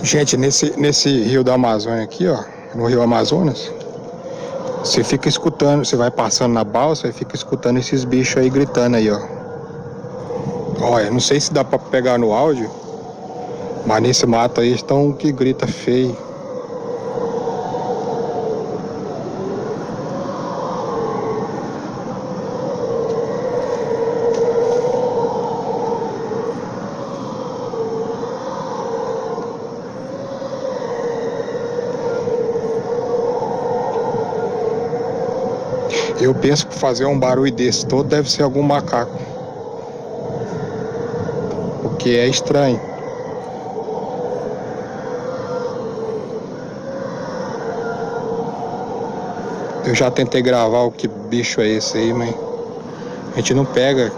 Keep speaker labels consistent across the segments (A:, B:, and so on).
A: Gente, nesse rio da Amazônia aqui, ó, no rio Amazonas, você fica escutando, você vai passando na balsa e fica escutando esses bichos aí gritando aí, ó. Olha, não sei se dá pra pegar no áudio, mas nesse mato aí estão que grita feio. Eu penso que fazer um barulho desse todo deve ser algum macaco. Porque é estranho. Eu já tentei gravar o que bicho é esse aí, mas a gente não pega.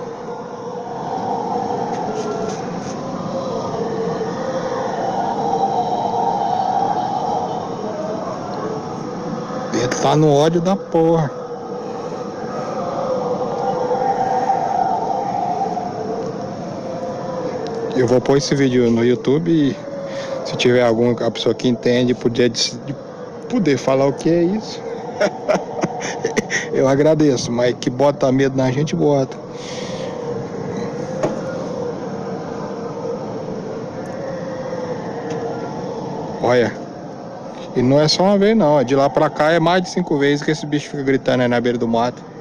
A: Ele tá no ódio da porra. Eu vou pôr esse vídeo no YouTube e se tiver alguma pessoa que entende, poder falar o que é isso. Eu agradeço, mas que bota medo na gente, bota. Olha, e não é só uma vez não, de lá pra cá é mais de 5 vezes que esse bicho fica gritando aí na beira do mato.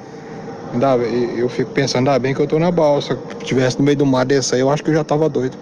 A: Eu fico pensando, ainda bem que eu tô na balsa. Se tivesse no meio do mar desse aí, eu acho que eu já tava doido.